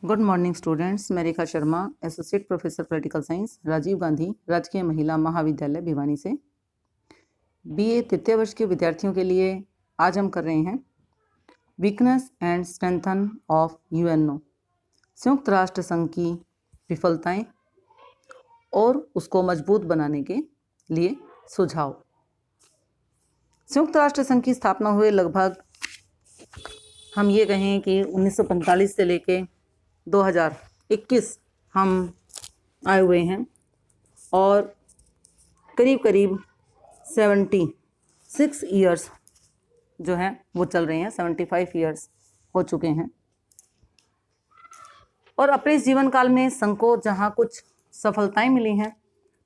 Good morning students. मैं Rekha Sharma, associate professor political science, Rajiv Gandhi Rajkiya Mahila महाविद्यालय भिवानी से बीए तृतीय वर्ष के विद्यार्थियों के लिए आज हम कर रहे हैं weakness and strengthen of UNO, संयुक्त राष्ट्र संघ की विफलताएं और उसको मजबूत बनाने के लिए सुझाव। संयुक्त राष्ट्र संघ की स्थापना हुए लगभग हम ये कहें कि 1945 से लेके 2021 हम आए हुए हैं और करीब करीब 76 ईयर्स जो हैं वो चल रहे हैं, 75 ईयर्स हो चुके हैं। और अपने इस जीवन काल में संघ को जहाँ कुछ सफलताएं मिली हैं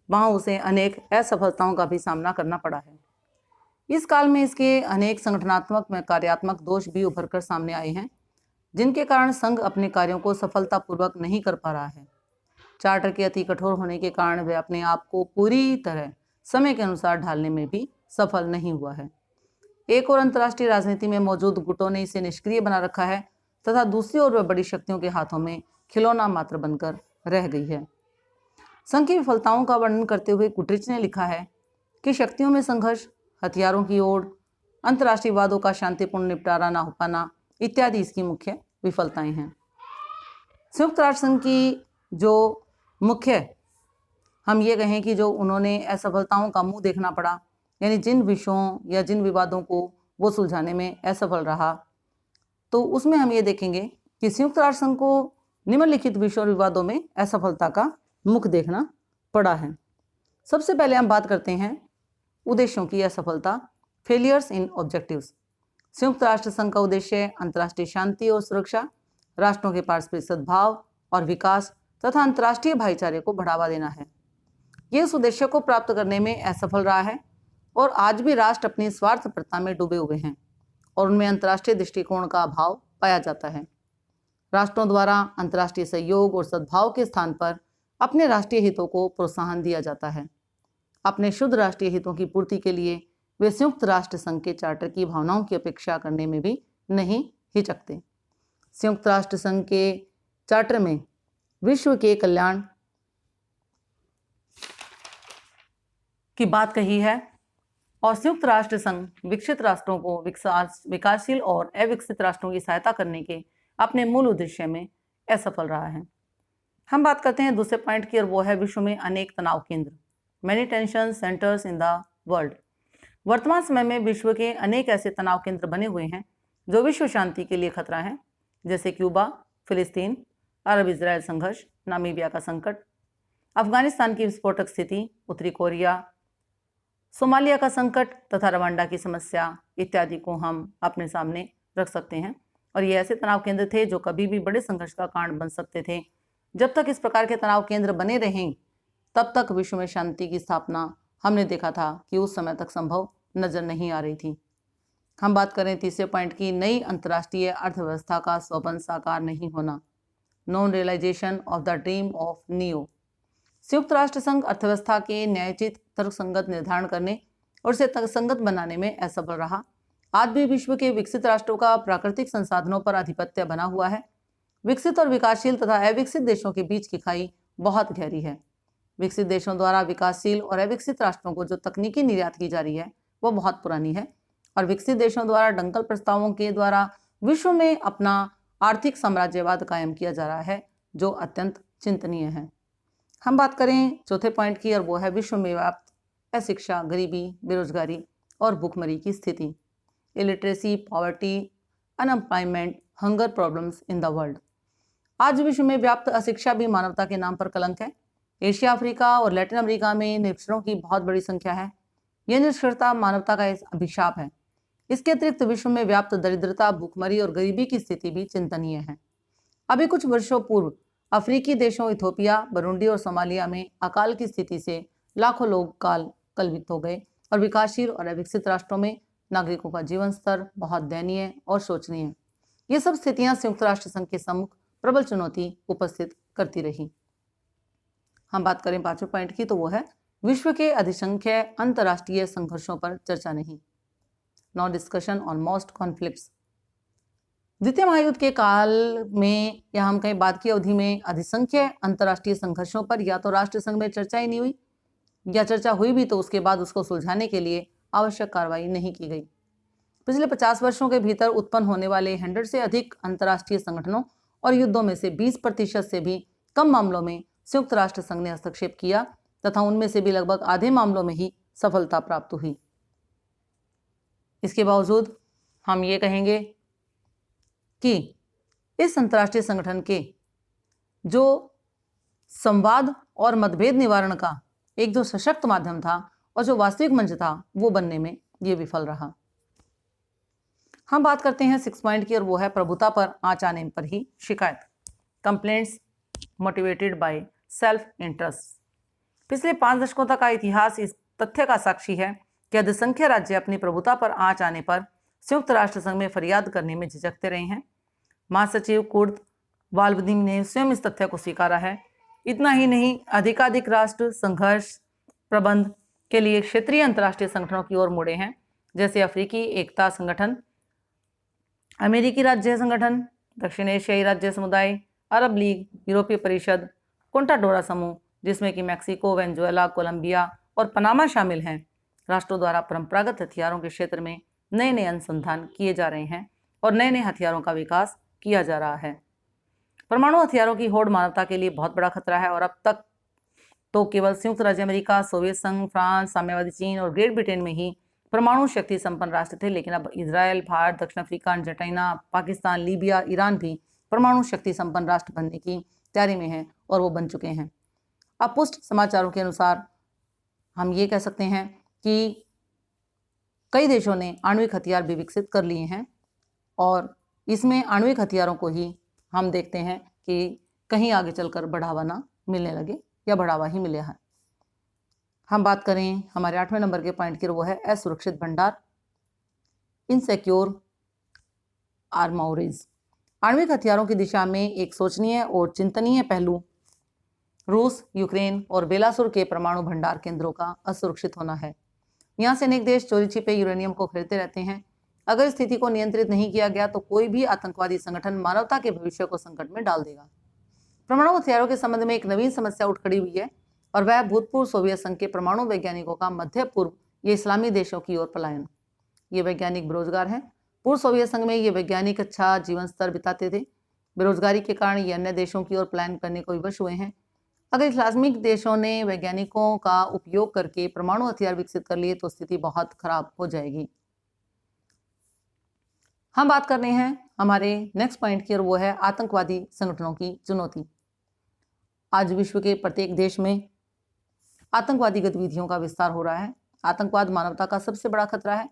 वहाँ उसे अनेक असफलताओं का भी सामना करना पड़ा है। इस काल में इसके अनेक संगठनात्मक व कार्यात्मक दोष भी उभर कर सामने आए हैं, जिनके कारण संघ अपने कार्यों को सफलतापूर्वक नहीं कर पा रहा है। चार्टर के अति कठोर होने के कारण वह अपने आप को पूरी तरह समय के अनुसार ढालने में भी सफल नहीं हुआ है। एक और अंतर्राष्ट्रीय राजनीति में मौजूद गुटों ने इसे निष्क्रिय बना रखा है तथा दूसरी ओर वह बड़ी शक्तियों के हाथों में खिलौना मात्र बनकर रह गई है। संघ की विफलताओं का वर्णन करते हुए गुटरिच ने लिखा है कि शक्तियों में संघर्ष, हथियारों की ओर, अंतर्राष्ट्रीय वादों का शांतिपूर्ण निपटारा ना हो पाना इत्यादि इसकी मुख्य विफलताएं हैं। संयुक्त राष्ट्र संघ की जो मुख्य हम ये कहें कि जो उन्होंने असफलताओं का मुंह देखना पड़ा, यानी जिन विषयों या जिन विवादों को वो सुलझाने में असफल रहा, तो उसमें हम ये देखेंगे कि संयुक्त राष्ट्र संघ को निम्नलिखित विषयों और विवादों में असफलता का मुख देखना पड़ा है। सबसे पहले हम बात करते हैं उद्देश्यों की असफलता, फेलियर्स इन ऑब्जेक्टिव्स। संयुक्त राष्ट्र संघ का उद्देश्य अंतर्राष्ट्रीय शांति और सुरक्षा, राष्ट्रों के पारस्परिक सद्भाव और विकास तथा अंतर्राष्ट्रीय भाईचारे को बढ़ावा देना है। यह इस उद्देश्य को प्राप्त करने में असफल रहा है और आज भी राष्ट्र अपनी स्वार्थपरता में डूबे हुए हैं और उनमें अंतर्राष्ट्रीय दृष्टिकोण का अभाव पाया जाता है। राष्ट्रों द्वारा अंतर्राष्ट्रीय सहयोग और सद्भाव के स्थान पर अपने राष्ट्रीय हितों को प्रोत्साहन दिया जाता है। अपने शुद्ध राष्ट्रीय हितों की पूर्ति के लिए वे संयुक्त राष्ट्र संघ के चार्टर की भावनाओं की अपेक्षा करने में भी नहीं हिचकते। संयुक्त राष्ट्र संघ के चार्टर में विश्व के कल्याण की बात कही है और संयुक्त राष्ट्र संघ विकसित राष्ट्रों को विकासशील और अविकसित राष्ट्रों की सहायता करने के अपने मूल उद्देश्य में असफल रहा है। हम बात करते हैं दूसरे पॉइंट की और वो है विश्व में अनेक तनाव केंद्र, many tension centres in the world. वर्तमान समय में विश्व के अनेक ऐसे तनाव केंद्र बने हुए हैं जो विश्व शांति के लिए खतरा हैं, जैसे क्यूबा, फिलिस्तीन, अरब इजराइल संघर्ष, नामीबिया का संकट, अफगानिस्तान की विस्फोटक स्थिति, उत्तरी कोरिया, सोमालिया का संकट तथा रवांडा की समस्या इत्यादि को हम अपने सामने रख सकते हैं। और ये ऐसे तनाव केंद्र थे जो कभी भी बड़े संघर्ष का कारण बन सकते थे। जब तक इस प्रकार के तनाव केंद्र बने रहें तब तक विश्व में शांति की स्थापना हमने देखा था कि उस समय तक संभव नजर नहीं आ रही थी। हम बात करें तीसरे पॉइंट की, नई अंतर्राष्ट्रीय अर्थव्यवस्था का स्वप्न साकार नहीं होना, non realisation of the dream of नियो। संयुक्त राष्ट्र संघ अर्थव्यवस्था के न्यायोचित तर्कसंगत निर्धारण करने और उसे तर्कसंगत बनाने में असफल रहा। आज भी विश्व के विकसित राष्ट्रों का प्राकृतिक संसाधनों पर आधिपत्य बना हुआ है। विकसित और विकासशील तथा अविकसित देशों के बीच की खाई बहुत गहरी है। विकसित देशों द्वारा विकासशील और अविकसित राष्ट्रों को जो तकनीकी निर्यात की जा रही है वो बहुत पुरानी है और विकसित देशों द्वारा दंगल प्रस्तावों के द्वारा विश्व में अपना आर्थिक साम्राज्यवाद कायम किया जा रहा है, जो अत्यंत चिंतनीय है। हम बात करें चौथे पॉइंट की और वो है विश्व में व्याप्त अशिक्षा, गरीबी, बेरोजगारी और भूखमरी की स्थिति, illiteracy, poverty, unemployment, hunger problems in the world. आज विश्व में व्याप्त अशिक्षा भी मानवता के नाम पर कलंक है। एशिया, अफ्रीका और लैटिन अमेरिका में निरक्षरों की बहुत बड़ी संख्या है। यह निरक्षरता मानवता का एक अभिशाप है। इसके अतिरिक्त विश्व में व्याप्त दरिद्रता, भूखमरी और गरीबी की स्थिति भी चिंतनीय है। अभी कुछ वर्षों पूर्व अफ्रीकी देशों इथोपिया, बुरुंडी और सोमालिया में अकाल की स्थिति से लाखों लोग कलवित हो गए और विकासशील और अविकसित राष्ट्रों में नागरिकों का जीवन स्तर बहुत दयनीय और शोचनीय है। ये सब स्थितियां संयुक्त राष्ट्र संघ के सम्मुख प्रबल चुनौती उपस्थित करती रही। हम बात करें पांचवें पॉइंट की तो वो है विश्व के अधिसंख्य अंतर्राष्ट्रीय संघर्षों पर चर्चा नहीं, no discussion on most conflicts. द्वितीय महायुद्ध के काल में या हम कहीं बाद की अवधि में अधिसंख्य अंतर्राष्ट्रीय संघर्षों पर या तो राष्ट्र संघ में चर्चा ही नहीं हुई, या चर्चा हुई भी तो उसके बाद उसको सुलझाने के लिए आवश्यक कार्रवाई नहीं की गई। पिछले 50 वर्षों के भीतर उत्पन्न होने वाले 100 से अधिक अंतर्राष्ट्रीय संगठनों और युद्धों में से 20% से भी कम मामलों में संयुक्त राष्ट्र संघ ने हस्तक्षेप किया तथा उनमें से भी लगभग आधे मामलों में ही सफलता प्राप्त हुई। इसके बावजूद हम ये कहेंगे कि इस अंतर्राष्ट्रीय संगठन के जो संवाद और मतभेद निवारण का एक जो सशक्त माध्यम था और जो वास्तविक मंच था वो बनने में ये विफल रहा। हम बात करते हैं 6 पॉइंट की, और वो है प्रभुता पर आंच आने पर ही शिकायत। Complaints motivated by self interest. पिछले 5 दशकों तक का इतिहास इस तथ्य का साक्षी है कि अधिसंख्य राज्य अपनी प्रभुता पर आंच आने पर संयुक्त राष्ट्र संघ में फरियाद करने में झिझकते रहे हैं। महासचिव कुर्ट वाल्डीम ने स्वयं इस तथ्य को स्वीकारा है। इतना ही नहीं, अधिकाधिक राष्ट्र संघर्ष प्रबंध के लिए क्षेत्रीय अंतर्राष्ट्रीय संगठनों की ओर मुड़े हैं, जैसे अफ्रीकी एकता संगठन, अमेरिकी राज्य संगठन, दक्षिण एशियाई राज्य समुदाय, अरब लीग, यूरोपीय परिषद, कोंटाडोरा समूह जिसमें कि मैक्सिको, वेनेजुएला, कोलंबिया और पनामा शामिल हैं। राष्ट्रों द्वारा परंपरागत हथियारों के क्षेत्र में नए नए अनुसंधान किए जा रहे हैं और नए नए हथियारों का विकास किया जा रहा है। परमाणु हथियारों की होड़ मानवता के लिए बहुत बड़ा खतरा है और अब तक तो केवल संयुक्त राज्य अमेरिका, सोवियत संघ, फ्रांस, साम्यवादी चीन और ग्रेट ब्रिटेन में ही परमाणु शक्ति संपन्न राष्ट्र थे, लेकिन अब इजराइल, भारत, दक्षिण Africa, Argentina, Pakistan, Libya, Iran भी परमाणु शक्ति संपन्न राष्ट्र बनने की तैयारी में है और वो बन चुके हैं। अब पुष्ट समाचारों के अनुसार हम ये कह सकते हैं कि कई देशों ने आणविक हथियार भी विकसित कर लिए हैं और इसमें आणविक हथियारों को ही हम देखते हैं कि कहीं आगे चलकर बढ़ावा ना मिलने लगे या बढ़ावा ही मिले है। हम बात करें हमारे 8वें नंबर के पॉइंट की, वो है असुरक्षित भंडार, इनसिक्योर आर्मोरीज। आणविक हथियारों की दिशा में एक सोचनीय और चिंतनीय पहलू रूस, यूक्रेन और बेलारूस के परमाणु भंडार केंद्रों का असुरक्षित होना है। यहाँ से अनेक देश चोरी छिपे यूरेनियम को खरीदते रहते हैं। अगर स्थिति को नियंत्रित नहीं किया गया तो कोई भी आतंकवादी संगठन मानवता के भविष्य को संकट में डाल देगा। परमाणु हथियारों के संबंध में एक नवीन समस्या उठ खड़ी हुई है और वह भूतपूर्व सोवियत संघ के परमाणु वैज्ञानिकों का मध्य पूर्व या इस्लामी देशों की ओर पलायन। ये वैज्ञानिक बेरोजगार हैं। पूर्व सोवियत संघ में ये वैज्ञानिक अच्छा जीवन स्तर बिताते थे। बेरोजगारी के कारण ये अन्य देशों की ओर पलायन करने को विवश हुए हैं। अगर इस्लामिक देशों ने वैज्ञानिकों का उपयोग करके परमाणु हथियार विकसित कर लिए तो स्थिति बहुत खराब हो जाएगी। हम बात कर रहे हैं हमारे नेक्स्ट पॉइंट की, और वो है आतंकवादी संगठनों की चुनौती। आज विश्व के प्रत्येक देश में आतंकवादी गतिविधियों का विस्तार हो रहा है। आतंकवाद मानवता का सबसे बड़ा खतरा है।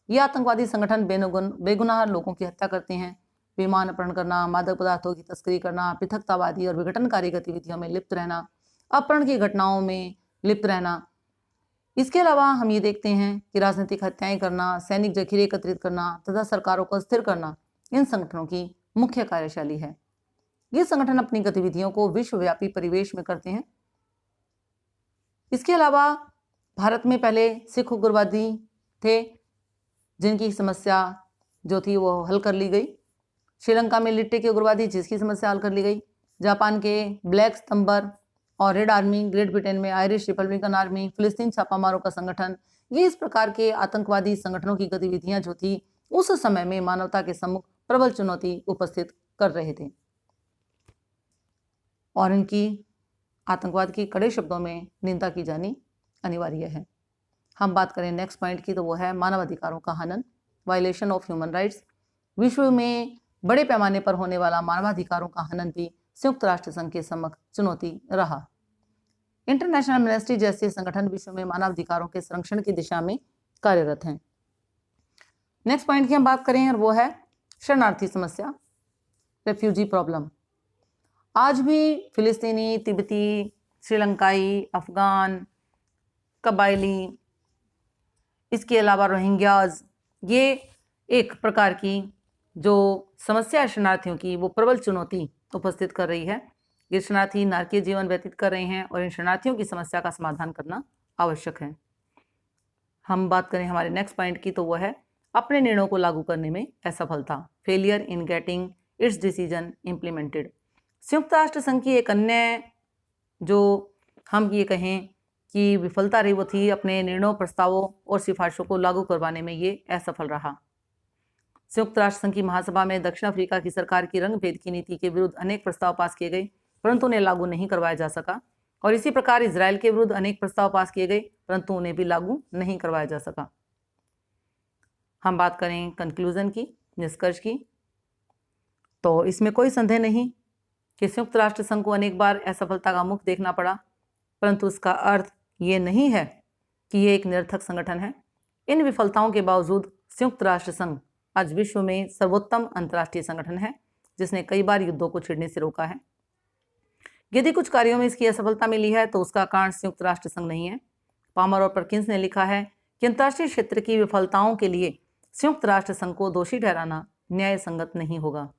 ये आतंकवादी संगठन बेगुनाह लोगों की हत्या करते हैं, विमान अपहरण करना, मादक पदार्थों की तस्करी करना, पृथकतावादी और विघटनकारी गतिविधियों में लिप्त रहना, अपहरण की घटनाओं में लिप्त रहना। इसके अलावा हम ये देखते हैं कि राजनीतिक हत्याएं करना, सैनिक जखीरे एकत्रित करना तथा सरकारों को अस्थिर करना इन संगठनों की मुख्य कार्यशैली है। ये संगठन अपनी गतिविधियों को विश्वव्यापी परिवेश में करते हैं। इसके अलावा भारत में पहले सिख उग्रवादी थे जिनकी समस्या जो थी वो हल कर ली गई। श्रीलंका में लिट्टे के उग्रवादी जिसकी समस्या हल कर ली गई। जापान के ब्लैक स्तंभर और रेड आर्मी, ग्रेट ब्रिटेन में आयरिश रिपब्लिकन आर्मी, फिलिस्तीन छापामारों का संगठन, ये इस प्रकार के आतंकवादी संगठनों की गतिविधियां जो थी उस समय में मानवता के सम्मुख प्रबल चुनौती उपस्थित कर रहे थे और इनकी आतंकवाद की कड़े शब्दों में निंदा की जानी अनिवार्य है। हम बात करें नेक्स्ट पॉइंट की, तो वो है मानवाधिकारों का हनन, वायलेशन ऑफ ह्यूमन राइट्स। विश्व में बड़े पैमाने पर होने वाला मानवाधिकारों का हनन भी संयुक्त राष्ट्र संघ के समक्ष चुनौती रहा। इंटरनेशनल एमनेस्टी जैसे संगठन विश्व में मानवाधिकारों के संरक्षण की दिशा में कार्यरत हैं। नेक्स्ट पॉइंट की हम बात करें और वो है शरणार्थी समस्या, रेफ्यूजी प्रॉब्लम। आज भी फिलिस्तीनी, तिब्बती, श्रीलंकाई, अफगान, कबायली, इसके अलावा रोहिंग्याज, ये एक प्रकार की जो समस्या है शरणार्थियों की वो प्रबल चुनौती उपस्थित कर रही है। ये शरणार्थी नारकीय जीवन व्यतीत कर रहे हैं और इन शरणार्थियों की समस्या का समाधान करना आवश्यक है। हम बात करें हमारे नेक्स्ट पॉइंट की, तो वो है अपने निर्णयों को लागू करने में असफल था। Failure in getting it's decision implemented. संयुक्त राष्ट्र संघ की एक अन्य जो हम ये कहें कि विफलता रही वो थी अपने निर्णयों, प्रस्तावों और सिफारिशों को लागू करवाने में ये असफल रहा। संयुक्त राष्ट्र संघ की महासभा में दक्षिण अफ्रीका की सरकार की रंग भेद की नीति के विरुद्ध अनेक प्रस्ताव पास किए गए, परंतु उन्हें लागू नहीं करवाया जा सका। और इसी प्रकार इजराइल के विरुद्ध अनेक प्रस्ताव पास किए गए, परंतु उन्हें भी लागू नहीं करवाया जा सका। हम बात करें कंक्लूजन की, निष्कर्ष की, तो इसमें कोई संदेह नहीं कि संयुक्त राष्ट्र संघ को अनेक बार असफलता का मुख देखना पड़ा, परंतु इसका अर्थ ये नहीं है कि ये एक निरर्थक संगठन है। इन विफलताओं के बावजूद संयुक्त राष्ट्र संघ आज विश्व में सर्वोत्तम अंतर्राष्ट्रीय संगठन है, जिसने कई बार युद्धों को छिड़ने से रोका है। यदि कुछ कार्यों में इसकी असफलता मिली है तो उसका कारण संयुक्त राष्ट्र संघ नहीं है। पामर और परकिंस ने लिखा है कि अंतर्राष्ट्रीय क्षेत्र की विफलताओं के लिए संयुक्त राष्ट्र संघ को दोषी ठहराना न्याय संगत नहीं होगा।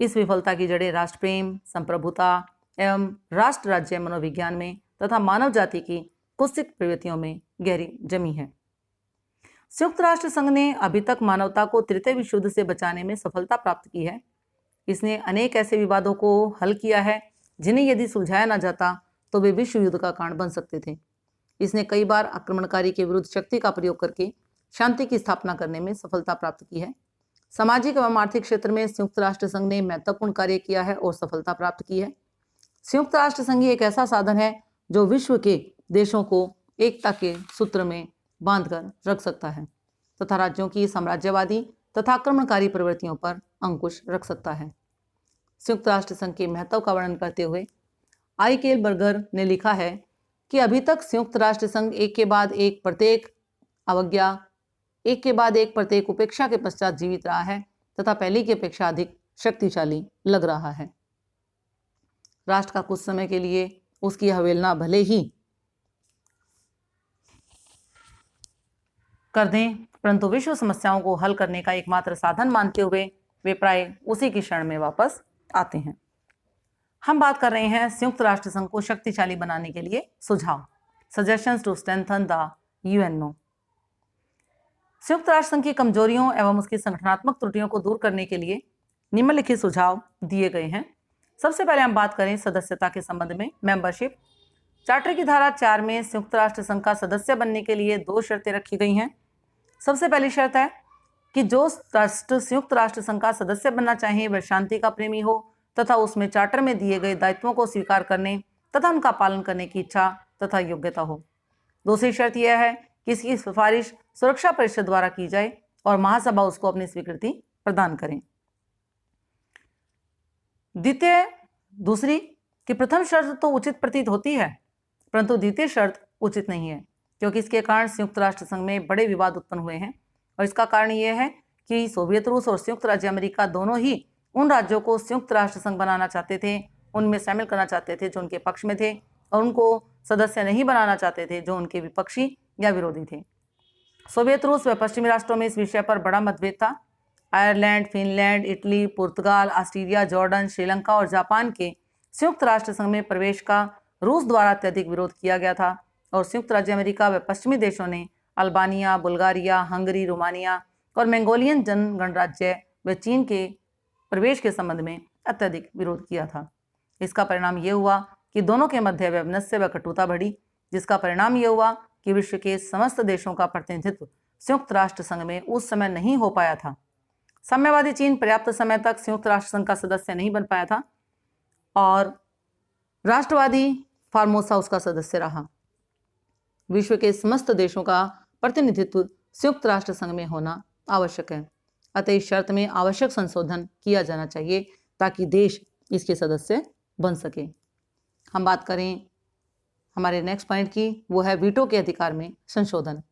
इस विफलता की जड़ें राष्ट्र प्रेम, संप्रभुता एवं राष्ट्र राज्य मनोविज्ञान में तथा मानव जाति की कुत्सित प्रवृत्तियों में गहरी जमी है। संयुक्त राष्ट्र संघ ने अभी तक मानवता को तृतीय विश्व युद्ध से बचाने में सफलता प्राप्त की है। इसने अनेक ऐसे विवादों को हल किया है जिन्हें यदि सुलझाया न जाता तो वे विश्व युद्ध का कारण बन सकते थे। इसने कई बार आक्रमणकारी के विरुद्ध शक्ति का प्रयोग करके शांति की स्थापना करने में सफलता प्राप्त की है। सामाजिक एवं आर्थिक क्षेत्र में संयुक्त राष्ट्र संघ ने महत्वपूर्ण कार्य किया है और सफलता प्राप्त की है। संयुक्त राष्ट्र संघ एक ऐसा साधन है जो विश्व के देशों को एकता के सूत्र में बांधकर रख सकता है तथा राज्यों की साम्राज्यवादी तथा आक्रमणकारी प्रवृत्तियों पर अंकुश रख सकता है। संयुक्त राष्ट्र संघ के महत्व का वर्णन करते हुए आईकेल बर्गर ने लिखा है कि अभी तक संयुक्त राष्ट्र संघ एक के बाद एक प्रत्येक अवज्ञा, एक के बाद एक प्रत्येक उपेक्षा के पश्चात जीवित रहा है तथा पहले की अपेक्षा अधिक शक्तिशाली लग रहा है। राष्ट्र का कुछ समय के लिए उसकी अवहेलना भले ही कर दें, परंतु विश्व समस्याओं को हल करने का एकमात्र साधन मानते हुए वे प्राय उसी की शरण में वापस आते हैं। हम बात कर रहे हैं संयुक्त राष्ट्र संघ को शक्तिशाली बनाने के लिए सुझाव, suggestions to strengthen the UNO. संयुक्त राष्ट्र संघ की कमजोरियों एवं उसकी संगठनात्मक त्रुटियों को दूर करने के लिए निम्नलिखित सुझाव दिए गए हैं। सबसे पहले हम बात करें सदस्यता के संबंध में, मेंबरशिप। चार्टर की धारा 4 में संयुक्त राष्ट्र संघ का सदस्य बनने के लिए 2 शर्तें रखी गई हैं। सबसे पहली शर्त है कि जो राष्ट्र संयुक्त राष्ट्र संघ का सदस्य बनना चाहे वह शांति का प्रेमी हो तथा उसमें चार्टर में दिए गए दायित्वों को स्वीकार करने तथा उनका पालन करने की इच्छा तथा योग्यता हो। दूसरी शर्त यह है कि इसकी सिफारिश सुरक्षा परिषद द्वारा की जाए और महासभा उसको अपनी स्वीकृति प्रदान करें। दूसरी कि प्रथम शर्त तो उचित प्रतीत होती है, परंतु द्वितीय शर्त उचित नहीं है, क्योंकि इसके कारण संयुक्त राष्ट्र संघ में बड़े विवाद उत्पन्न हुए हैं। और इसका कारण यह है कि सोवियत रूस और संयुक्त राज्य अमेरिका दोनों ही उन राज्यों को संयुक्त राष्ट्र संघ बनाना चाहते थे, उनमें शामिल करना चाहते थे जो उनके पक्ष में थे, और उनको सदस्य नहीं बनाना चाहते थे जो उनके विपक्षी या विरोधी थे। सोवियत रूस व पश्चिमी राष्ट्रों में इस विषय पर बड़ा मतभेद था। आयरलैंड, फिनलैंड, इटली, पुर्तगाल, ऑस्ट्रेलिया, जॉर्डन, श्रीलंका और जापान के संयुक्त राष्ट्र संघ में प्रवेश का रूस द्वारा अत्यधिक विरोध किया गया था और संयुक्त राज्य अमेरिका व पश्चिमी देशों ने अल्बानिया, बुल्गारिया, हंगरी, रोमानिया और मंगोलियन जन गणराज्य व चीन के प्रवेश के संबंध में अत्यधिक विरोध किया था। इसका परिणाम यह हुआ कि दोनों के मध्य वैमनस्य व कटुता बढ़ी, जिसका परिणाम यह हुआ कि विश्व के समस्त देशों का प्रतिनिधित्व संयुक्त राष्ट्र संघ में उस समय नहीं हो पाया था। साम्यवादी चीन पर्याप्त समय तक संयुक्त राष्ट्र संघ का सदस्य नहीं बन पाया था और राष्ट्रवादी फार्मोसा उसका सदस्य रहा। विश्व के समस्त देशों का प्रतिनिधित्व संयुक्त राष्ट्र संघ में होना आवश्यक है, अतः इस शर्त में आवश्यक संशोधन किया जाना चाहिए ताकि देश इसके सदस्य बन सके। हम बात करें हमारे नेक्स्ट पॉइंट की, वो है वीटो के अधिकार में संशोधन।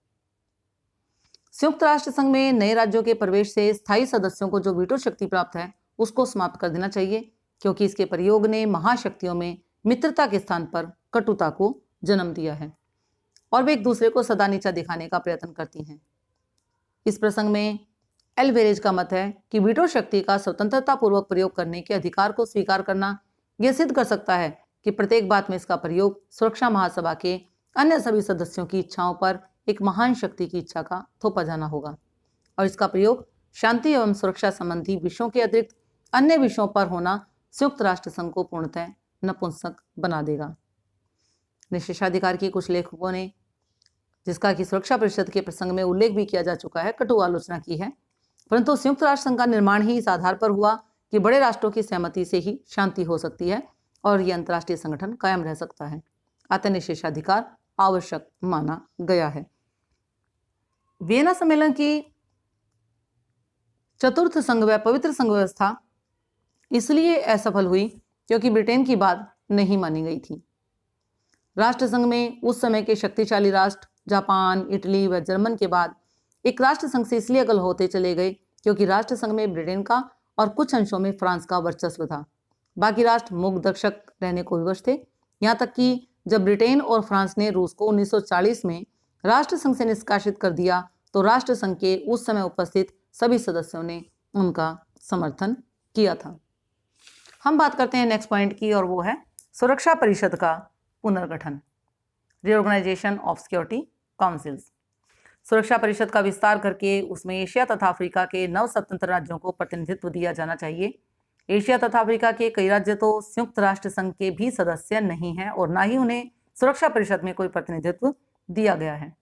संयुक्त राष्ट्र संघ में नए राज्यों के प्रवेश से स्थायी सदस्यों को जो वीटो शक्ति प्राप्त है उसको समाप्त कर देना चाहिए, क्योंकि इसके प्रयोग ने महाशक्तियों में मित्रता के स्थान पर कटुता को जन्म दिया है और वे एक दूसरे को सदा नीचा दिखाने का प्रयत्न करती हैं। इस प्रसंग में एल्वेरेज का मत है कि वीटो शक्ति का स्वतंत्रता पूर्वक प्रयोग करने के अधिकार को स्वीकार करना यह सिद्ध कर सकता है कि प्रत्येक बात में इसका प्रयोग सुरक्षा महासभा के अन्य सभी सदस्यों की इच्छाओं पर एक महान शक्ति की इच्छा का थोपा जाना होगा। और इसका प्रयोग शांति एवं सुरक्षा संबंधी विषयों के अतिरिक्त अन्य विषयों पर होना संयुक्त राष्ट्र संघ को पूर्णतः नपुंसक बना देगा। निशेषाधिकार की कुछ लेखकों ने, जिसका कि सुरक्षा परिषद के प्रसंग में उल्लेख भी किया जा चुका है, कटु आलोचना की है, परंतु संयुक्त राष्ट्र संघ का निर्माण ही इस आधार पर हुआ कि बड़े राष्ट्रों की सहमति से ही शांति हो सकती है और यह अंतर्राष्ट्रीय संगठन कायम रह सकता है। अतः निशेषाधिकार आवश्यक माना गया है। वियना सम्मेलन की चतुर्थ संघ व पवित्र संघ व्यवस्था इसलिए असफल हुई क्योंकि ब्रिटेन की बात नहीं मानी गई थी। राष्ट्र संघ में उस समय के शक्तिशाली राष्ट्र जापान, इटली व जर्मन के बाद एक राष्ट्र संघ से इसलिए अलग होते चले गए क्योंकि राष्ट्र संघ में ब्रिटेन का और कुछ अंशों में फ्रांस का वर्चस्व था। बाकी राष्ट्र मूक दर्शक रहने को विवश थे। यहाँ तक कि जब ब्रिटेन और फ्रांस ने रूस को 1940 में राष्ट्र संघ से निष्कासित कर दिया तो राष्ट्र संघ के उस समय उपस्थित सभी सदस्यों ने उनका समर्थन किया था। हम बात करते हैं नेक्स्ट पॉइंट की और वो है सुरक्षा परिषद का पुनर्गठन, रीऑर्गेनाइजेशन ऑफ सिक्योरिटी काउंसिल्स। सुरक्षा परिषद का विस्तार करके उसमें एशिया तथा अफ्रीका के 9 स्वतंत्र राज्यों को प्रतिनिधित्व दिया जाना चाहिए। एशिया तथा अफ्रीका के कई राज्य तो संयुक्त राष्ट्र संघ के भी सदस्य नहीं हैं और ना ही उन्हें सुरक्षा परिषद में कोई प्रतिनिधित्व दिया गया है।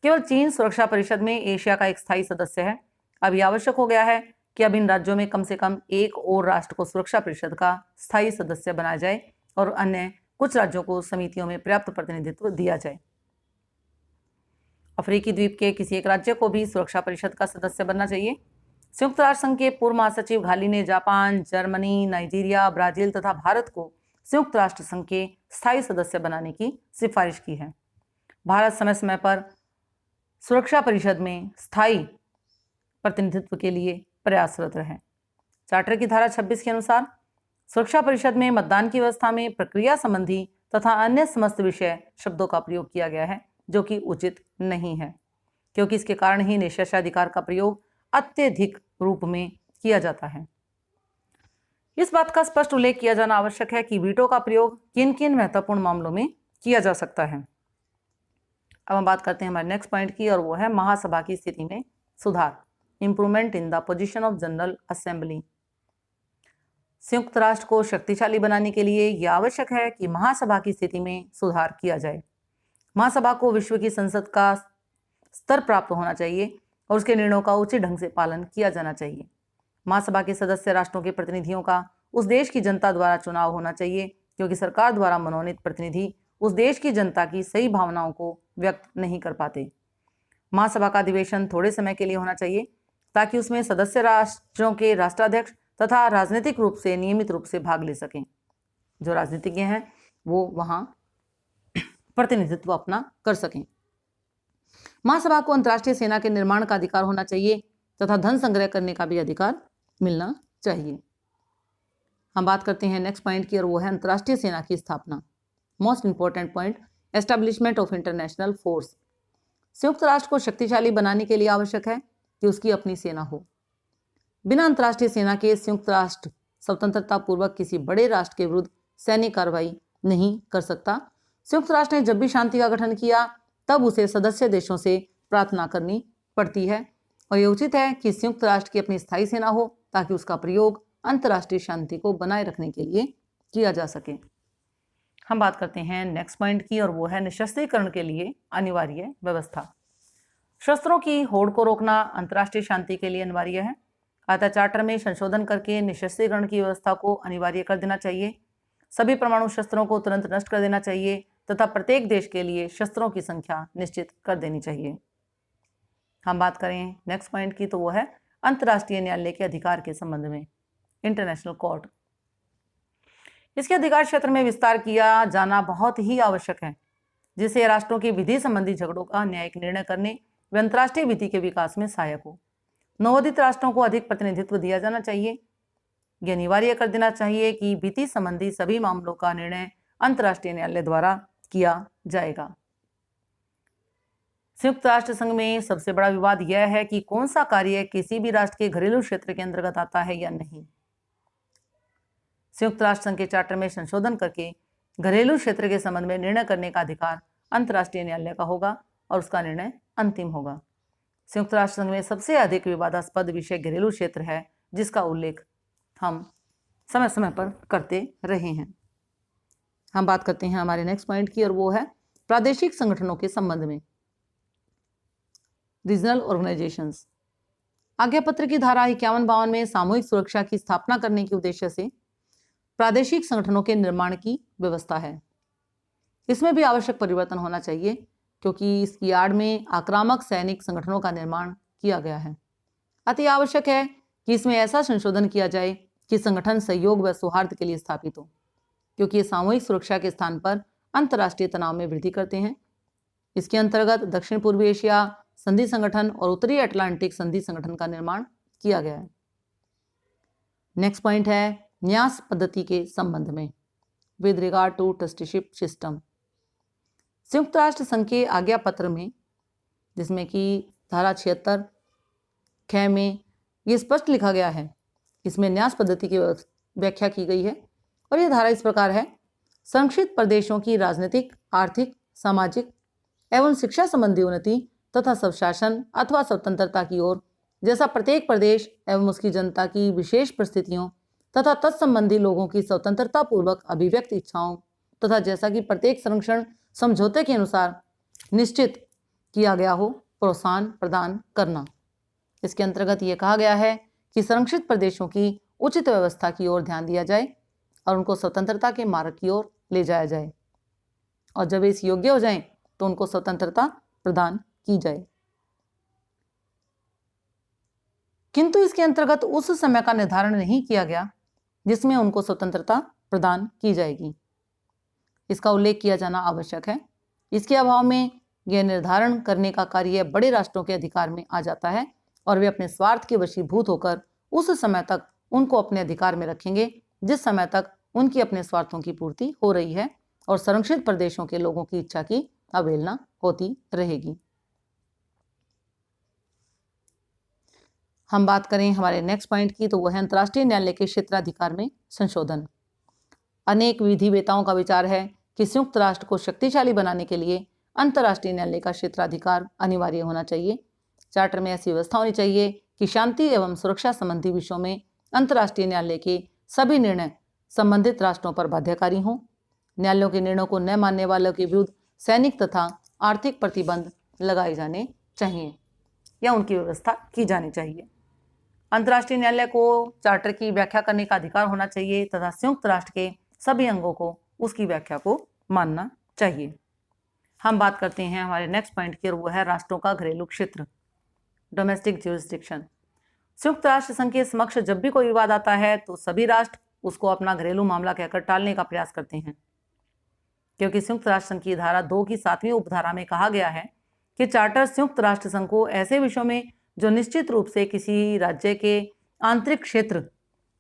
केवल चीन सुरक्षा परिषद में एशिया का एक स्थायी सदस्य है। अब यह आवश्यक हो गया है कि अब इन राज्यों में कम से कम एक और राष्ट्र को सुरक्षा परिषद का स्थायी सदस्य बनाया जाए और अन्य कुछ राज्यों को समितियों में पर्याप्त प्रतिनिधित्व दिया जाए। अफ्रीकी द्वीप के किसी एक राज्य को भी सुरक्षा परिषद का सदस्य बनना चाहिए। संयुक्त राष्ट्र संघ के पूर्व महासचिव घाली ने जापान, जर्मनी, नाइजीरिया, ब्राजील तथा भारत को संयुक्त राष्ट्र संघ के स्थायी सदस्य बनाने की सिफारिश की है। भारत समय समय पर सुरक्षा परिषद में स्थायी प्रतिनिधित्व के लिए प्रयासरत रहे। चार्टर की धारा 26 के अनुसार सुरक्षा परिषद में मतदान की व्यवस्था में प्रक्रिया संबंधी तथा अन्य समस्त विषय शब्दों का प्रयोग किया गया है, जो कि उचित नहीं है, क्योंकि इसके कारण ही निशेषाधिकार का प्रयोग अत्यधिक रूप में किया जाता है। इस बात का स्पष्ट उल्लेख किया जाना आवश्यक है कि वीटो का प्रयोग किन किन महत्वपूर्ण मामलों में किया जा सकता है। अब हम बात करते हैं हमारे नेक्स्ट पॉइंट की और वो है महासभा की स्थिति में सुधार, improvement in the position of general assembly. संयुक्त राष्ट्र को शक्तिशाली बनाने के लिए यह आवश्यक है कि महासभा की स्थिति में सुधार किया जाए। महासभा को विश्व की संसद का स्तर प्राप्त होना चाहिए और उसके निर्णयों का उचित ढंग से पालन किया जाना चाहिए। महासभा के सदस्य राष्ट्रों के प्रतिनिधियों का उस देश की जनता द्वारा चुनाव होना चाहिए, क्योंकि सरकार द्वारा मनोनीत प्रतिनिधि उस देश की जनता की सही भावनाओं को व्यक्त नहीं कर पाते। महासभा का अधिवेशन थोड़े समय के लिए होना चाहिए ताकि उसमें सदस्य राष्ट्रों के राष्ट्राध्यक्ष तथा राजनीतिक रूप से नियमित रूप से भाग ले सकें। जो राजनीतिज्ञ हैं वो वहां प्रतिनिधित्व अपना कर सकें। महासभा को अंतर्राष्ट्रीय सेना के निर्माण का अधिकार होना चाहिए तथा धन संग्रह करने का भी अधिकार मिलना चाहिए। हम बात करते हैं नेक्स्ट पॉइंट की और वो है अंतर्राष्ट्रीय सेना की स्थापना, most important point, establishment of international force. संयुक्त राष्ट्र को शक्तिशाली बनाने के लिए आवश्यक है कि उसकी अपनी सेना हो। बिना अंतर्राष्ट्रीय सेना के संयुक्त राष्ट्र स्वतंत्रता पूर्वक किसी बड़े राष्ट्र के विरुद्ध सैनिक कार्रवाई नहीं कर सकता। संयुक्त राष्ट्र ने जब भी शांति का गठन किया तब उसे सदस्य देशों से प्रार्थना करनी पड़ती है और ये उचित है कि संयुक्त राष्ट्र की अपनी स्थायी सेना हो ताकि उसका प्रयोग अंतर्राष्ट्रीय शांति को बनाए रखने के लिए किया जा सके। हम बात करते हैं नेक्स्ट पॉइंट की और वो है निशस्त्रीकरण के लिए अनिवार्य व्यवस्था। शस्त्रों की होड़ को रोकना अंतर्राष्ट्रीय शांति के लिए अनिवार्य है। अतः चार्टर में संशोधन करके निशस्त्रीकरण की व्यवस्था को अनिवार्य कर देना चाहिए। सभी परमाणु शस्त्रों को तुरंत नष्ट कर देना चाहिए तथा प्रत्येक देश के लिए शस्त्रों की संख्या निश्चित कर देनी चाहिए। हम बात करें नेक्स्ट पॉइंट की तो वो है अंतर्राष्ट्रीय न्यायालय के अधिकार के संबंध में, इंटरनेशनल कोर्ट। इसके अधिकार क्षेत्र में विस्तार किया जाना बहुत ही आवश्यक है, जिससे राष्ट्रों के विधि संबंधी झगड़ों का न्यायिक निर्णय करने व अंतर्राष्ट्रीय विधि के विकास में सहायक हो। नवोदित राष्ट्रों को अधिक प्रतिनिधित्व दिया जाना चाहिए। यह अनिवार्य कर देना चाहिए कि विधि संबंधी सभी मामलों का निर्णय अंतर्राष्ट्रीय न्यायालय द्वारा किया जाएगा। संयुक्त राष्ट्र संघ में सबसे बड़ा विवाद यह है कि कौन सा कार्य किसी भी राष्ट्र के घरेलू क्षेत्र के अंतर्गत आता है या नहीं। संयुक्त राष्ट्र संघ के चार्टर में संशोधन करके घरेलू क्षेत्र के संबंध में निर्णय करने का अधिकार अंतर्राष्ट्रीय न्यायालय का होगा और उसका निर्णय अंतिम होगा। संयुक्त राष्ट्र संघ में सबसे अधिक विवादास्पद विषय घरेलू क्षेत्र है, जिसका उल्लेख हम समय समय पर करते रहे हैं। हम बात करते हैं हमारे नेक्स्ट पॉइंट की, और वो है प्रादेशिक संगठनों के संबंध में, रीजनल ऑर्गेनाइजेशंस। आज्ञा पत्र की धारा 51-52 में सामूहिक सुरक्षा की स्थापना करने के उद्देश्य से प्रादेशिक संगठनों के निर्माण की व्यवस्था है। इसमें भी आवश्यक परिवर्तन होना चाहिए, क्योंकि इसकी आड़ में आक्रामक सैनिक संगठनों का निर्माण किया गया है। अति आवश्यक है कि इसमें ऐसा संशोधन किया जाए कि संगठन सहयोग व सौहार्द के लिए स्थापित हो, क्योंकि ये सामूहिक सुरक्षा के स्थान पर अंतर्राष्ट्रीय तनाव में वृद्धि करते हैं। इसके अंतर्गत दक्षिण पूर्वी एशिया संधि संगठन और उत्तरी अटलांटिक संधि संगठन का निर्माण किया गया है। नेक्स्ट पॉइंट है न्यास पद्धति के संबंध में, with regard to trusteeship system. संयुक्त राष्ट्र संघ के आज्ञा पत्र में, जिसमें कि धारा 76 ख में ये स्पष्ट लिखा गया है, इसमें न्यास पद्धति की व्याख्या की गई है, और यह धारा इस प्रकार है: संरक्षित प्रदेशों की राजनीतिक, आर्थिक, सामाजिक एवं शिक्षा संबंधी उन्नति तथा स्वशासन अथवा स्वतंत्रता की ओर, जैसा प्रत्येक प्रदेश एवं उसकी जनता की विशेष परिस्थितियों तथा तत्संबंधी लोगों की स्वतंत्रता पूर्वक अभिव्यक्त इच्छाओं तथा जैसा कि प्रत्येक संरक्षण समझौते के अनुसार निश्चित किया गया हो, प्रोत्साहन प्रदान करना। इसके अंतर्गत ये कहा गया है कि संरक्षित प्रदेशों की उचित व्यवस्था की ओर ध्यान दिया जाए और उनको स्वतंत्रता के मार्ग की ओर ले जाया जाए, और जब इस योग्य हो जाएं तो उनको स्वतंत्रता प्रदान की जाए। किंतु इसके अंतर्गत उस समय का निर्धारण नहीं किया गया जिसमें उनको स्वतंत्रता प्रदान की जाएगी। इसका उल्लेख किया जाना आवश्यक है। इसके अभाव में यह निर्धारण करने का कार्य बड़े राष्ट्रों के अधिकार में आ जाता है, और वे अपने स्वार्थ के वशीभूत होकर उस समय तक उनको अपने अधिकार में रखेंगे जिस समय तक उनकी अपने स्वार्थों की पूर्ति हो रही है और संरक्षित प्रदेशों के लोगों की इच्छा की अवहेलना होती रहेगी। हम बात करें हमारे नेक्स्ट पॉइंट की, तो वह है अंतर्राष्ट्रीय न्यायालय के क्षेत्राधिकार में संशोधन। अनेक विधिवेताओं का विचार है कि संयुक्त राष्ट्र को शक्तिशाली बनाने के लिए अंतर्राष्ट्रीय न्यायालय का क्षेत्राधिकार अनिवार्य होना चाहिए। चार्टर में ऐसी व्यवस्था होनी चाहिए कि शांति एवं सुरक्षा संबंधी विषयों में अंतर्राष्ट्रीय न्यायालय के सभी निर्णय संबंधित राष्ट्रों पर बाध्यकारी हों। न्यायालयों के निर्णयों को न मानने वालों के विरुद्ध सैनिक तथा आर्थिक प्रतिबंध लगाए जाने चाहिए या उनकी व्यवस्था की जानी चाहिए। अंतर्राष्ट्रीय न्यायालय को चार्टर की व्याख्या करने का अधिकार होना चाहिए तथा संयुक्त राष्ट्र के सभी अंगों को उसकी व्याख्या को मानना चाहिए। हम बात करते हैं हमारे नेक्स्ट पॉइंट की, और वो है राष्ट्रों का घरेलू क्षेत्र, डोमेस्टिक ज्यूरिसडिक्शन। संयुक्त राष्ट्र संघ के समक्ष जब भी कोई विवाद आता है तो सभी राष्ट्र उसको अपना घरेलू मामला कहकर टालने का प्रयास करते हैं, क्योंकि संयुक्त राष्ट्र संघ की धारा 2 की 7वीं उपधारा में कहा गया है कि चार्टर संयुक्त राष्ट्र संघ को ऐसे विषयों में जो निश्चित रूप से किसी राज्य के आंतरिक क्षेत्र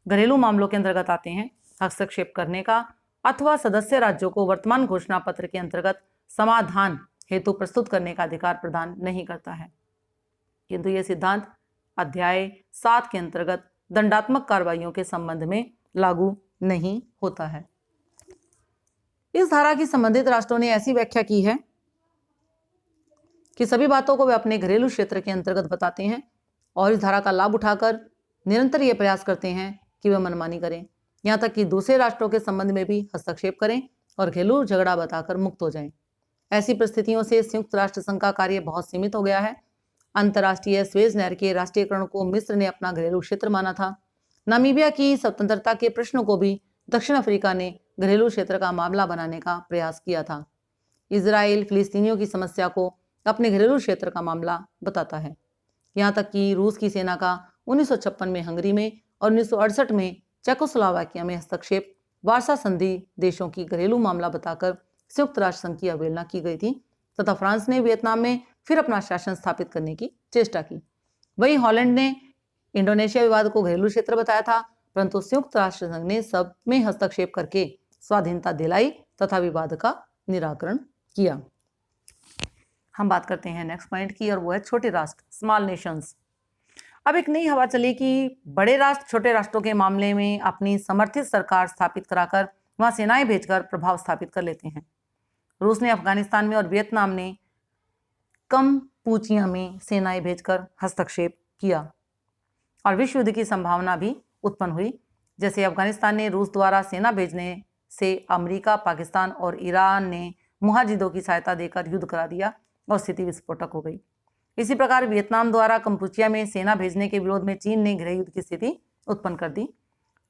घरेलू मामलों के अंतर्गत आते हैं हस्तक्षेप करने का अथवा सदस्य राज्यों को वर्तमान घोषणा पत्र के अंतर्गत समाधान हेतु प्रस्तुत करने का अधिकार प्रदान नहीं करता है। किंतु यह सिद्धांत अध्याय 7 के अंतर्गत दंडात्मक कार्रवाइयों के संबंध में लागू नहीं होता है। इस धारा की संबंधित राष्ट्रों ने ऐसी व्याख्या की है कि सभी बातों को वे अपने घरेलू क्षेत्र के अंतर्गत बताते हैं और इस धारा का लाभ उठाकर निरंतर ये प्रयास करते हैं कि वे मनमानी करें, यहाँ तक कि दूसरे राष्ट्रों के संबंध में भी हस्तक्षेप करें और घरेलू झगड़ा बताकर मुक्त हो जाएं। ऐसी परिस्थितियों से संयुक्त राष्ट्र संघ का कार्य बहुत सीमित हो गया है। अंतर्राष्ट्रीय स्वेज नहर के राष्ट्रीयकरण को मिस्र ने अपना घरेलू क्षेत्र माना था। नामीबिया की स्वतंत्रता के प्रश्न को भी दक्षिण अफ्रीका ने घरेलू क्षेत्र का मामला बनाने का प्रयास किया था। इजराइल फिलिस्तीनियों की समस्या को अपने घरेलू क्षेत्र का मामला बताता है। यहाँ तक कि रूस की सेना का 1956 में हंगरी में और 1968 में चेकोस्लोवाकिया में हस्तक्षेप वार्सा संधि देशों की घरेलू मामला बताकर संयुक्त राष्ट्र संघ की अवहेलना की गई थी तथा फ्रांस ने वियतनाम में फिर अपना शासन स्थापित करने की चेष्टा की। वहीं हॉलैंड ने इंडोनेशिया विवाद को घरेलू क्षेत्र बताया था, परंतु संयुक्त राष्ट्र संघ ने सब में हस्तक्षेप करके स्वाधीनता दिलाई तथा विवाद का निराकरण किया। हम बात करते हैं नेक्स्ट पॉइंट की, और वो है छोटे राष्ट्र, स्मॉल नेशंस। अब एक नई हवा चली कि बड़े राष्ट्र छोटे राष्ट्रों के मामले में अपनी समर्थित सरकार स्थापित कराकर वहां सेनाएं भेजकर प्रभाव स्थापित कर लेते हैं। रूस ने अफगानिस्तान में और वियतनाम ने कम्पूचिया में सेनाएं भेजकर हस्तक्षेप किया और विश्व युद्ध की संभावना भी उत्पन्न हुई। जैसे अफगानिस्तान ने रूस द्वारा सेना भेजने से अमेरिका, पाकिस्तान और ईरान ने मुजाहिदों की सहायता देकर युद्ध करा दिया और स्थिति विस्फोटक हो गई। इसी प्रकार वियतनाम द्वारा कम्पूचिया में सेना भेजने के विरोध में चीन ने गृह युद्ध की स्थिति उत्पन्न कर दी।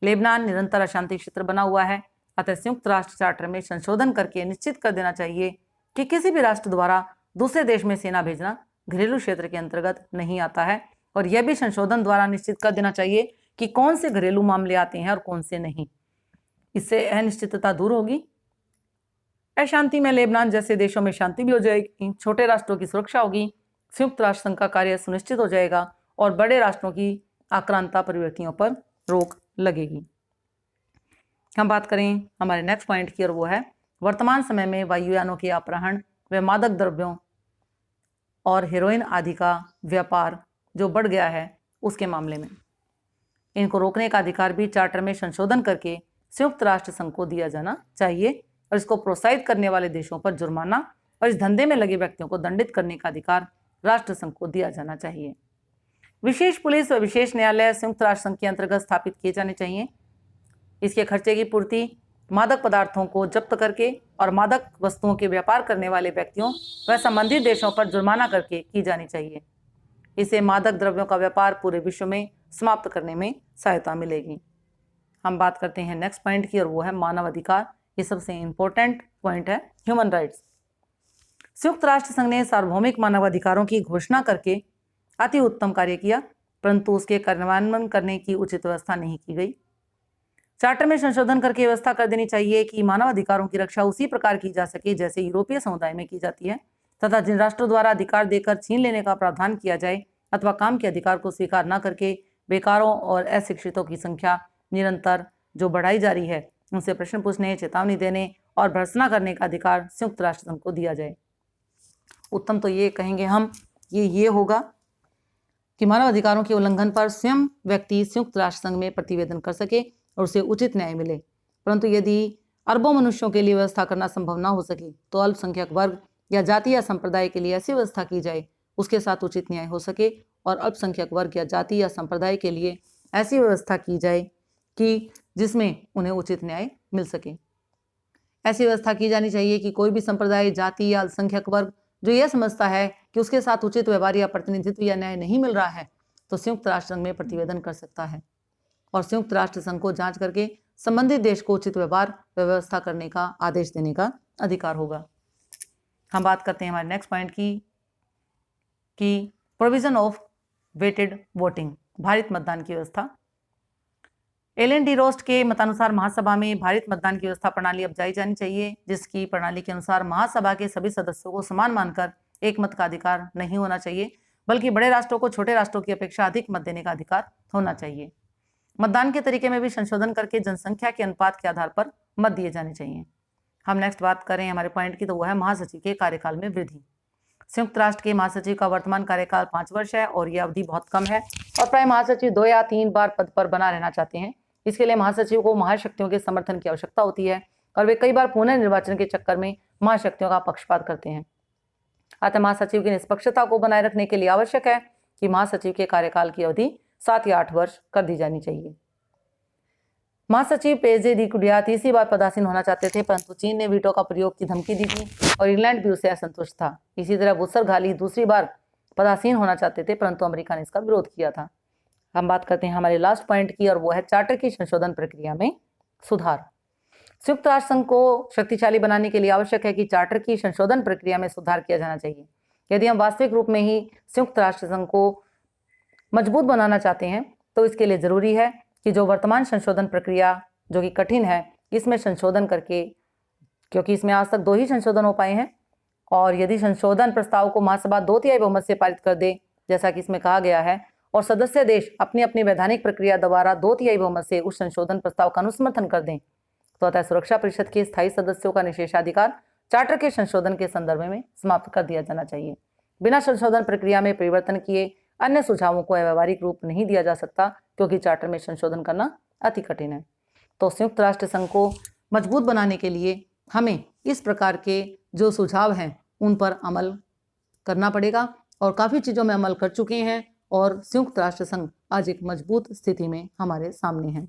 लेबनान निरंतर अशांति क्षेत्र बना हुआ है, अतः संयुक्त राष्ट्र चार्टर में संशोधन करके निश्चित कर देना चाहिए कि किसी भी राष्ट्र द्वारा दूसरे देश में सेना भेजना घरेलू क्षेत्र के अंतर्गत नहीं आता है, और यह भी संशोधन द्वारा निश्चित कर देना चाहिए कि कौन से घरेलू मामले आते हैं और कौन से नहीं। इससे अनिश्चितता दूर होगी। अशांति में लेबनान जैसे देशों में शांति भी हो जाएगी, छोटे राष्ट्रों की सुरक्षा होगी, संयुक्त राष्ट्र संघ का कार्य सुनिश्चित हो जाएगा और बड़े राष्ट्रों की आक्रांता प्रवृत्तियों पर रोक लगेगी। हम बात करें हमारे नेक्स्ट पॉइंट की, और वो है वर्तमान समय में वायुयानों के अपहरण व मादक द्रव्यों और हेरोइन आदि का व्यापार जो बढ़ गया है उसके मामले में इनको रोकने का अधिकार भी चार्टर में संशोधन करके संयुक्त राष्ट्र संघ को दिया जाना चाहिए, और इसको प्रोत्साहित करने वाले देशों पर जुर्माना और इस धंधे में लगे व्यक्तियों को दंडित करने का अधिकार राष्ट्र संघ को दिया जाना चाहिए। विशेष पुलिस व विशेष न्यायालय संयुक्त राष्ट्र संघ के अंतर्गत स्थापित किए जाने चाहिए। इसके खर्चे की पूर्ति मादक पदार्थों को जब्त करके और मादक वस्तुओं के व्यापार करने वाले व्यक्तियों व संबंधित देशों पर जुर्माना करके की जानी चाहिए। इससे मादक द्रव्यों का व्यापार पूरे विश्व में समाप्त करने में सहायता मिलेगी। हम बात करते हैं नेक्स्ट पॉइंट की, और वो है मानव अधिकार। ये सबसे इंपॉर्टेंट पॉइंट है, ह्यूमन राइट्स। संयुक्त राष्ट्र संघ ने सार्वभौमिक मानवाधिकारों की घोषणा करके अति उत्तम कार्य किया, परंतु उसके कार्यान्वयन करने की उचित व्यवस्था नहीं की गई। चार्टर में संशोधन करके व्यवस्था कर देनी चाहिए कि मानवाधिकारों की रक्षा उसी प्रकार की जा सके जैसे यूरोपीय समुदाय में की जाती है, तथा जिन राष्ट्रों द्वारा अधिकार देकर छीन लेने का प्रावधान किया जाए अथवा काम के अधिकार को स्वीकार न करके बेकारों और अशिक्षितों की संख्या निरंतर जो बढ़ाई जा रही है उनसे प्रश्न पूछने, चेतावनी देने और भर्त्सना करने का अधिकार संयुक्त राष्ट्र संघ को दिया जाए। उत्तम तो ये कहेंगे हम, ये होगा कि मानव अधिकारों के उल्लंघन पर स्वयं व्यक्ति संयुक्त राष्ट्र संघ में प्रतिवेदन कर सके और उसे उचित न्याय मिले। परंतु यदि अरबों मनुष्यों के लिए व्यवस्था करना संभव न हो सके तो अल्पसंख्यक वर्ग या जाति या संप्रदाय के लिए ऐसी व्यवस्था की जाए उसके साथ उचित न्याय हो सके, और अल्पसंख्यक वर्ग या जाति या संप्रदाय के लिए ऐसी व्यवस्था की जाए कि जिसमें उन्हें उचित न्याय मिल सके। ऐसी व्यवस्था की जानी चाहिए कि कोई भी संप्रदाय, जाति या अल्पसंख्यक वर्ग जो यह समझता है कि उसके साथ उचित व्यवहार या प्रतिनिधित्व या न्याय नहीं मिल रहा है तो संयुक्त राष्ट्र संघ में प्रतिवेदन कर सकता है, और संयुक्त राष्ट्र संघ को जांच करके संबंधित देश को उचित व्यवहार व्यवस्था करने का आदेश देने का अधिकार होगा। हम बात करते हैं हमारे नेक्स्ट पॉइंट की प्रोविजन ऑफ वेटेड वोटिंग, भारित मतदान की व्यवस्था। एलन डी रोस्ट के मतानुसार महासभा में भारित मतदान की व्यवस्था प्रणाली अपनाई जानी चाहिए, जिसकी प्रणाली के अनुसार महासभा के सभी सदस्यों को समान मानकर एक मत का अधिकार नहीं होना चाहिए, बल्कि बड़े राष्ट्रों को छोटे राष्ट्रों की अपेक्षा अधिक मत देने का अधिकार होना चाहिए। मतदान के तरीके में भी संशोधन करके जनसंख्या के अनुपात के आधार पर मत दिए जाने चाहिए। हम नेक्स्ट बात करें हमारे पॉइंट की, तो वो है महासचिव के कार्यकाल में वृद्धि। संयुक्त राष्ट्र के महासचिव का वर्तमान कार्यकाल 5 वर्ष है और यह अवधि बहुत कम है, और प्राय महासचिव 2 या 3 बार पद पर बना रहना चाहते हैं। इसके लिए महासचिव को महाशक्तियों के समर्थन की आवश्यकता होती है, और वे कई बार पुनर्निर्वाचन के चक्कर में महाशक्तियों का पक्षपात करते हैं। अतः महासचिव की निष्पक्षता को बनाए रखने के लिए आवश्यक है कि महासचिव के कार्यकाल की अवधि 7 या 8 वर्ष कर दी जानी चाहिए। महासचिव पेजे दी कुडिया तीसरी बार पदासीन होना चाहते थे, परंतु चीन ने वीटो का प्रयोग की धमकी दी थी और इंग्लैंड भी उससे असंतुष्ट था। इसी तरह बुसर घाली दूसरी बार पदासीन होना चाहते थे, परंतु अमेरिका ने इसका विरोध किया था। हम बात करते हैं हमारे लास्ट पॉइंट की, और वो है चार्टर की संशोधन प्रक्रिया में सुधार। संयुक्त राष्ट्र संघ को शक्तिशाली बनाने के लिए आवश्यक है कि चार्टर की संशोधन प्रक्रिया में सुधार किया जाना चाहिए। यदि हम वास्तविक रूप में ही संयुक्त राष्ट्र संघ को मजबूत बनाना चाहते हैं तो इसके लिए जरूरी है कि जो वर्तमान संशोधन प्रक्रिया जो कि कठिन है, इसमें संशोधन करके, क्योंकि इसमें आज तक 2 ही संशोधन हो पाए हैं, और यदि संशोधन प्रस्ताव को महासभा 2/3 बहुमत से पारित कर दे जैसा कि इसमें कहा गया है, और सदस्य देश अपनी अपनी वैधानिक प्रक्रिया द्वारा 2/3 बहुमत से उस संशोधन प्रस्ताव का अनुसमर्थन कर दें, तो अतः सुरक्षा परिषद के स्थायी सदस्यों का निषेधाधिकार चार्टर के संशोधन के संदर्भ में समाप्त कर दिया जाना चाहिए। बिना संशोधन प्रक्रिया में परिवर्तन किए अन्य सुझावों को व्यावहारिक रूप नहीं दिया जा सकता, क्योंकि चार्टर में संशोधन करना अति कठिन है। तो संयुक्त राष्ट्र संघ को मजबूत बनाने के लिए हमें इस प्रकार के जो सुझाव हैं उन पर अमल करना पड़ेगा और काफ़ी चीज़ों में अमल कर चुके हैं और संयुक्त राष्ट्र संघ आज एक मजबूत स्थिति में हमारे सामने है।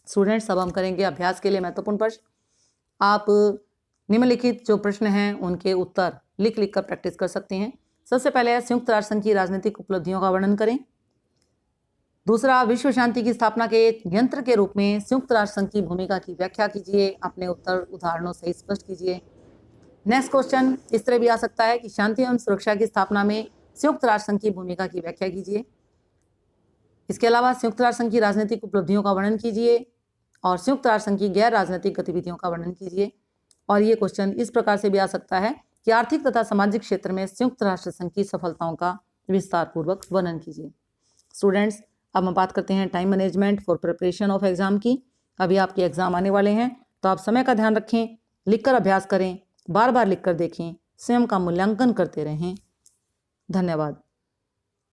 स्टूडेंट्स, अब हम करेंगे अभ्यास के लिए महत्वपूर्ण प्रश्न। आप निम्नलिखित जो प्रश्न हैं उनके उत्तर लिख लिख कर प्रैक्टिस कर सकते हैं। सबसे पहले है संयुक्त राष्ट्र संघ की राजनीतिक उपलब्धियों का वर्णन करें। दूसरा, विश्व शांति की स्थापना के यंत्र के रूप में संयुक्त राष्ट्र संघ की भूमिका की व्याख्या कीजिए। अपने उत्तर उदाहरणों से स्पष्ट कीजिए। नेक्स्ट क्वेश्चन इस तरह भी आ सकता है कि शांति एवं सुरक्षा की स्थापना में संयुक्त राष्ट्र संघ की भूमिका की व्याख्या कीजिए। इसके अलावा संयुक्त राष्ट्र संघ की राजनीतिक उपलब्धियों का वर्णन कीजिए और संयुक्त राष्ट्र संघ की गैर राजनीतिक गतिविधियों का वर्णन कीजिए। और ये क्वेश्चन इस प्रकार से भी आ सकता है कि आर्थिक तथा सामाजिक क्षेत्र में संयुक्त राष्ट्र संघ की सफलताओं का विस्तार पूर्वक वर्णन कीजिए। स्टूडेंट्स, अब हम बात करते हैं time management for preparation of exam की। अभी आपके एग्जाम आने वाले हैं, तो आप समय का ध्यान रखें, लिखकर अभ्यास करें, बार बार लिखकर देखें, स्वयं का मूल्यांकन करते रहें। धन्यवाद।